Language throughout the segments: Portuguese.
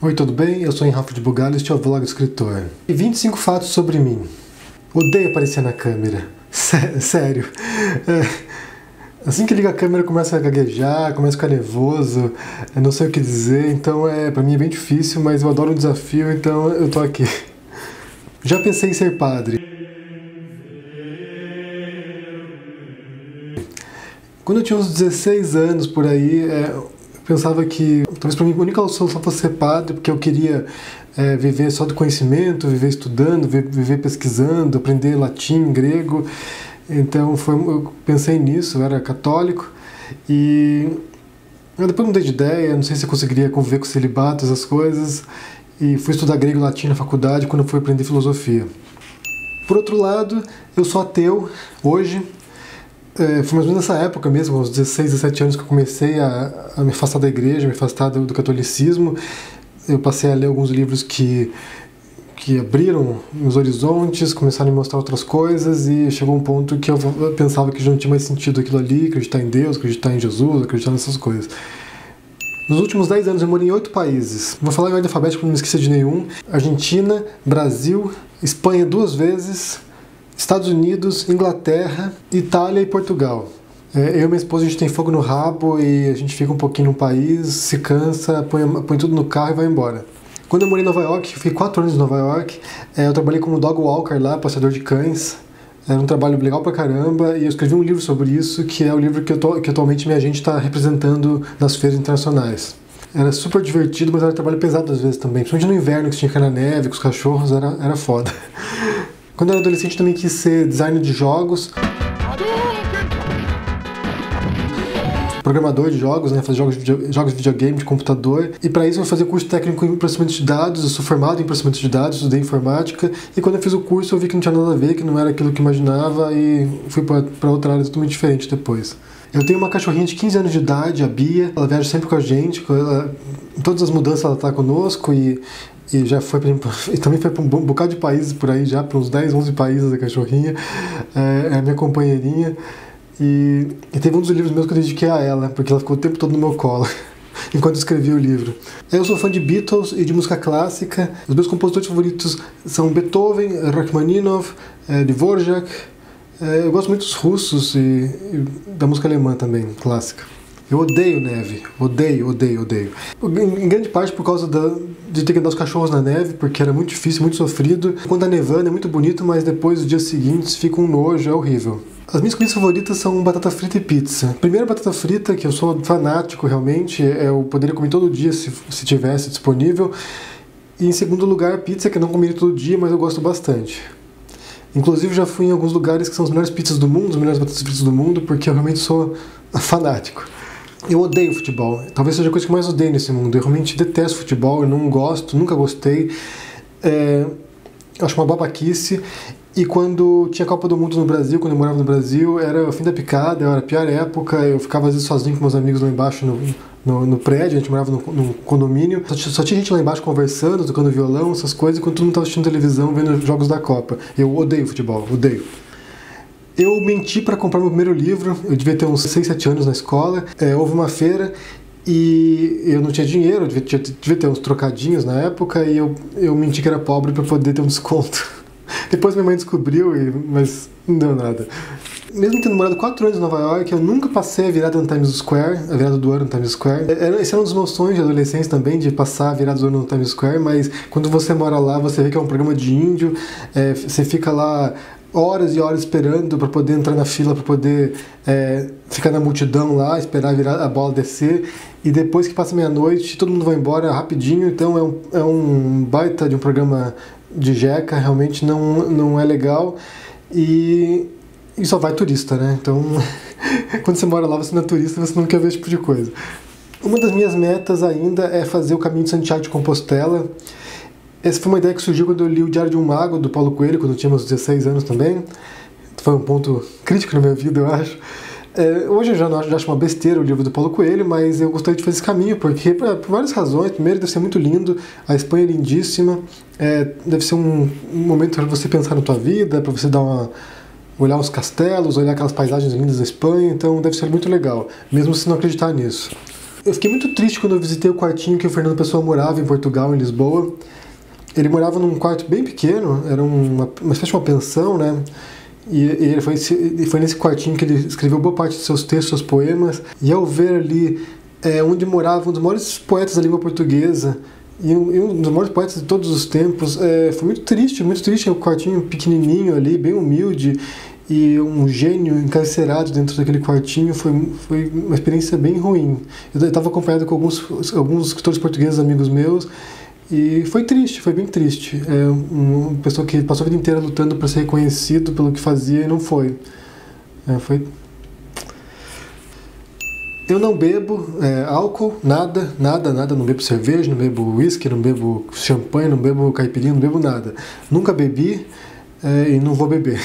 Oi, tudo bem? Eu sou Rafa de Bugalho e este é o Vlog do Escritor. E 25 fatos sobre mim. Odeio aparecer na câmera. Sério. Assim que liga a câmera, começa a gaguejar, começa a ficar nervoso, eu não sei o que dizer, então pra mim é bem difícil, mas eu adoro o desafio, então eu tô aqui. Já pensei em ser padre. Quando eu tinha uns 16 anos por aí, eu pensava que talvez para mim a única solução fosse ser padre, porque eu queria viver só do conhecimento, viver estudando, viver pesquisando, aprender latim, grego. Então eu pensei nisso, eu era católico e eu depois mudei de ideia, não sei se eu conseguiria conviver com o celibato, essas coisas, e fui estudar grego e latim na faculdade quando eu fui aprender filosofia. Por outro lado, eu sou ateu hoje. Foi mais ou menos nessa época mesmo, aos 16, 17 anos, que eu comecei a me afastar da igreja, me afastar do catolicismo. Eu passei a ler alguns livros que abriram meus horizontes, começaram a me mostrar outras coisas, e chegou um ponto que eu pensava que já não tinha mais sentido aquilo ali, acreditar em Deus, acreditar em Jesus, acreditar nessas coisas. Nos últimos 10 anos eu morei em 8 países. Vou falar em ordem alfabética para não me esquecer de nenhum. Argentina, Brasil, Espanha 2 vezes, Estados Unidos, Inglaterra, Itália e Portugal. Eu e minha esposa, a gente tem fogo no rabo e a gente fica um pouquinho no país, se cansa, põe tudo no carro e vai embora. Quando eu morei em Nova York, eu fiquei 4 anos em Nova York, eu trabalhei como dog walker lá, passeador de cães. Era um trabalho legal pra caramba, e eu escrevi um livro sobre isso, que é o livro que atualmente minha agente está representando nas feiras internacionais. Era super divertido, mas era um trabalho pesado às vezes também, principalmente no inverno, que você tinha que ir na neve, com os cachorros, era foda. Quando eu era adolescente, também quis ser designer de jogos, programador de jogos, né, fazer jogos de videogame, de computador, e para isso eu fazia curso técnico em processamento de dados. Eu sou formado em processamento de dados, estudei informática, e quando eu fiz o curso eu vi que não tinha nada a ver, que não era aquilo que eu imaginava, e fui para outra área totalmente diferente depois. Eu tenho uma cachorrinha de 15 anos de idade, a Bia, ela viaja sempre com a gente, em todas as mudanças ela está conosco, e já foi e também foi para um bocado de países por aí, já para uns 10, 11 países a cachorrinha, é a minha companheirinha. E teve um dos livros meus que eu dediquei a ela, porque ela ficou o tempo todo no meu colo, enquanto eu escrevia o livro. Eu sou fã de Beatles e de música clássica. Os meus compositores favoritos são Beethoven, Rachmaninoff, Dvorak. Eu gosto muito dos russos e da música alemã também, clássica. Eu odeio neve, odeio. Em grande parte por causa de ter que andar os cachorros na neve, porque era muito difícil, muito sofrido. Quando tá nevando é muito bonito, mas depois, os dias seguintes, fica um nojo, é horrível. As minhas comidas favoritas são batata frita e pizza. Primeiro, batata frita, que eu sou fanático realmente, eu poderia comer todo dia se tivesse disponível. E em segundo lugar, pizza, que eu não comeria todo dia, mas eu gosto bastante. Inclusive, já fui em alguns lugares que são as melhores pizzas do mundo, as melhores batatas fritas do mundo, porque eu realmente sou fanático. Eu odeio futebol. Talvez seja a coisa que eu mais odeio nesse mundo. Eu realmente detesto futebol, eu não gosto, nunca gostei. Eu acho uma babaquice. E quando tinha Copa do Mundo no Brasil, quando eu morava no Brasil, era o fim da picada, era a pior época. Eu ficava às vezes sozinho com meus amigos lá embaixo no prédio, a gente morava num condomínio. Só tinha gente lá embaixo conversando, tocando violão, essas coisas, enquanto todo mundo estava assistindo televisão, vendo jogos da Copa. Eu odeio futebol, odeio. Eu menti para comprar meu primeiro livro, eu devia ter uns 6, 7 anos na escola. Houve uma feira e eu não tinha dinheiro, eu devia ter uns trocadinhos na época, e eu menti que era pobre para poder ter um desconto. Depois minha mãe descobriu, mas não deu nada. Mesmo tendo morado 4 anos em Nova York, eu nunca passei a virada no Times Square, a virada do ano no Times Square. Esse era um dos meus sonhos de adolescência também, de passar a virada do ano no Times Square, mas quando você mora lá, você vê que é um programa de índio, você fica lá horas e horas esperando para poder entrar na fila, para poder ficar na multidão lá, esperar a bola descer, e depois que passa meia-noite, todo mundo vai embora rapidinho. Então é um baita de um programa de jeca, realmente não é legal, e só vai turista, né? Então, quando você mora lá, você não é turista, você não quer ver esse tipo de coisa. Uma das minhas metas ainda é fazer o caminho de Santiago de Compostela. Essa foi uma ideia que surgiu quando eu li o Diário de um Mago, do Paulo Coelho, quando eu tinha meus 16 anos também. Foi um ponto crítico na minha vida, eu acho. Hoje eu já acho uma besteira o livro do Paulo Coelho, mas eu gostaria de fazer esse caminho, porque por várias razões. Primeiro, deve ser muito lindo, a Espanha é lindíssima, deve ser um momento para você pensar na tua vida, para você olhar os castelos, olhar aquelas paisagens lindas da Espanha, então deve ser muito legal, mesmo se não acreditar nisso. Eu fiquei muito triste quando eu visitei o quartinho que o Fernando Pessoa morava em Portugal, em Lisboa. Ele morava num quarto bem pequeno, era uma espécie de uma pensão, né? E foi nesse quartinho que ele escreveu boa parte de seus textos, seus poemas. E ao ver ali onde morava um dos maiores poetas da língua portuguesa, e um dos maiores poetas de todos os tempos, foi muito triste, um quartinho pequenininho ali, bem humilde, e um gênio encarcerado dentro daquele quartinho. Foi uma experiência bem ruim. Eu estava acompanhado com alguns escritores portugueses, amigos meus, e foi triste, foi bem triste. Uma pessoa que passou a vida inteira lutando para ser reconhecido pelo que fazia e não foi. Eu não bebo álcool, nada, não bebo cerveja, não bebo whisky, não bebo champanhe, não bebo caipirinha, não bebo nada. Nunca bebi e não vou beber.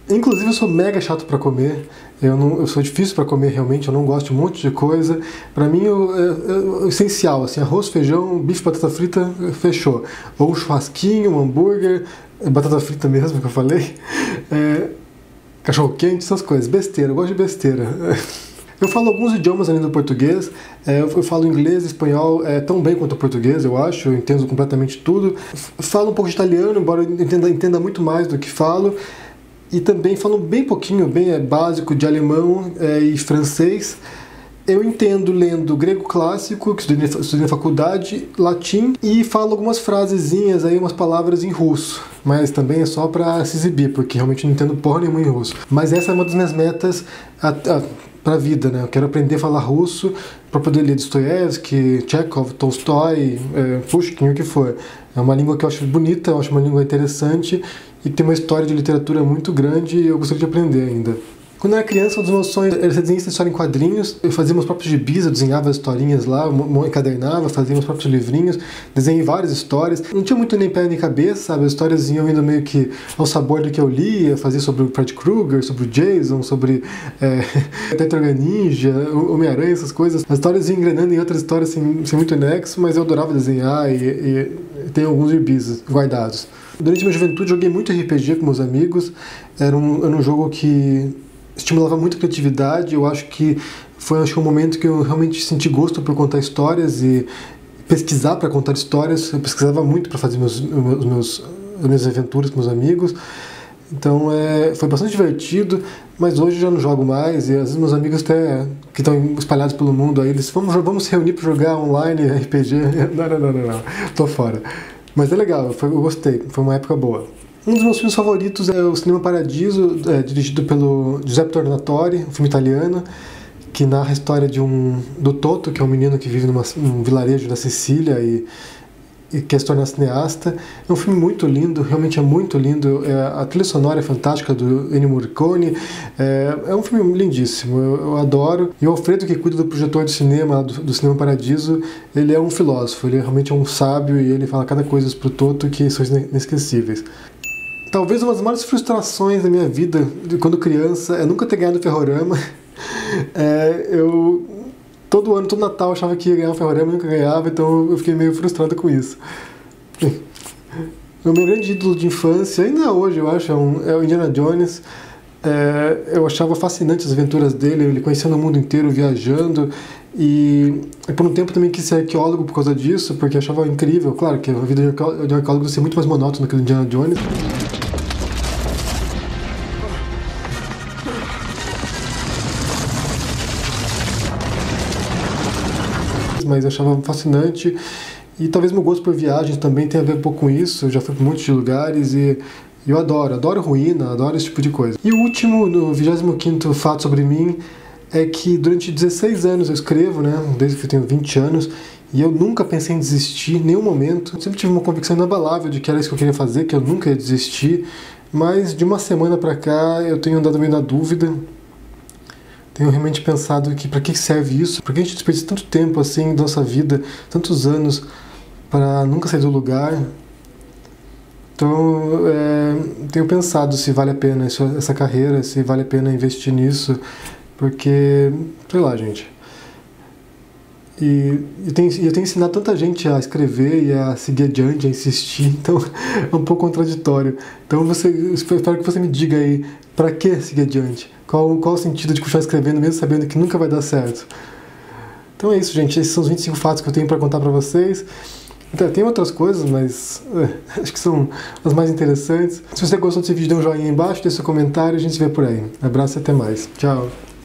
Inclusive eu sou mega chato para comer, eu sou difícil para comer realmente, eu não gosto de um monte de coisa. Para mim o essencial, assim, arroz, feijão, bife, batata frita, fechou. Ou um churrasquinho, um hambúrguer, batata frita mesmo que eu falei, cachorro quente, essas coisas, besteira, eu gosto de besteira. Eu falo alguns idiomas além do português, eu falo inglês e espanhol tão bem quanto o português, eu acho, eu entendo completamente tudo. Falo um pouco de italiano, embora eu entenda muito mais do que falo. E também falo bem pouquinho, bem básico de alemão e francês. Eu entendo lendo grego clássico, que estudei na faculdade, latim, e falo algumas frasezinhas, umas palavras em russo. Mas também é só para se exibir, porque realmente não entendo porra nenhuma em russo. Mas essa é uma das minhas metas para a vida, né? Eu quero aprender a falar russo para poder ler Dostoiévski, Chekhov, Tolstói, Pushkin, o que for. É uma língua que eu acho bonita, eu acho uma língua interessante e tem uma história de literatura muito grande e eu gostaria de aprender ainda. Quando eu era criança, um dos meus sonhos era ser desenhista de história em quadrinhos. Eu fazia meus próprios gibis, eu desenhava as historinhas lá, encadernava, fazia meus próprios livrinhos, desenhei várias histórias. Não tinha muito nem pé nem cabeça, sabe? As histórias iam indo meio que ao sabor do que eu lia, fazia sobre o Fred Krueger, sobre o Jason, sobre Tartaruga Ninja, Homem-Aranha, essas coisas. As histórias iam engrenando em outras histórias sem muito nexo, mas eu adorava desenhar e tenho alguns gibis guardados. Durante minha juventude joguei muito RPG com meus amigos, era um jogo que estimulava muito a criatividade. Eu acho que foi um momento que eu realmente senti gosto por contar histórias e pesquisar para contar histórias. Eu pesquisava muito para fazer as minhas aventuras com meus amigos. Então foi bastante divertido, mas hoje eu já não jogo mais. E às vezes meus amigos até que estão espalhados pelo mundo aí, eles vamos se reunir para jogar online RPG. Não, tô fora. Mas é legal, eu gostei, foi uma época boa. Um dos meus filmes favoritos é o Cinema Paradiso, dirigido pelo Giuseppe Tornatore, um filme italiano, que narra a história do Toto, que é um menino que vive num vilarejo da Sicília e quer se tornar cineasta. É um filme muito lindo, realmente é muito lindo. A trilha sonora é fantástica, do Ennio Morricone. É um filme lindíssimo, eu adoro. E o Alfredo, que cuida do projetor de cinema, do Cinema Paradiso, ele é um filósofo, ele realmente é um sábio e ele fala cada coisa pro Toto que são inesquecíveis. Talvez uma das maiores frustrações da minha vida, quando criança, é nunca ter ganhado o Ferrorama. Todo ano, todo Natal, eu achava que ia ganhar o Ferrorama e nunca ganhava, então eu fiquei meio frustrado com isso. O meu grande ídolo de infância, ainda hoje eu acho, é o Indiana Jones. Eu achava fascinante as aventuras dele, ele conhecendo o mundo inteiro, viajando. E por um tempo também quis ser arqueólogo por causa disso, porque achava incrível. Claro que a vida de arqueólogo deve ser muito mais monótona que o Indiana Jones. Mas eu achava fascinante, e talvez meu gosto por viagens também tenha a ver um pouco com isso. Eu já fui para muitos lugares e eu adoro ruína, adoro esse tipo de coisa. E o último, no 25º fato sobre mim, é que durante 16 anos eu escrevo, né, desde que eu tenho 20 anos, e eu nunca pensei em desistir, em nenhum momento. Eu sempre tive uma convicção inabalável de que era isso que eu queria fazer, que eu nunca ia desistir, mas de uma semana para cá eu tenho andado meio na dúvida. Tenho realmente pensado que para que serve isso? Por que a gente desperdiça tanto tempo assim da nossa vida, tantos anos, para nunca sair do lugar? Então, tenho pensado se vale a pena essa carreira, se vale a pena investir nisso, porque, sei lá, gente. E eu tenho ensinado tanta gente a escrever e a seguir adiante, a insistir, então é um pouco contraditório. Então espero que você me diga aí, para que seguir adiante? Qual o sentido de continuar escrevendo mesmo sabendo que nunca vai dar certo? Então é isso, gente. Esses são os 25 fatos que eu tenho para contar para vocês. Então, tem outras coisas, mas acho que são as mais interessantes. Se você gostou desse vídeo, dê um joinha aí embaixo, deixe seu comentário e a gente se vê por aí. Abraço e até mais. Tchau!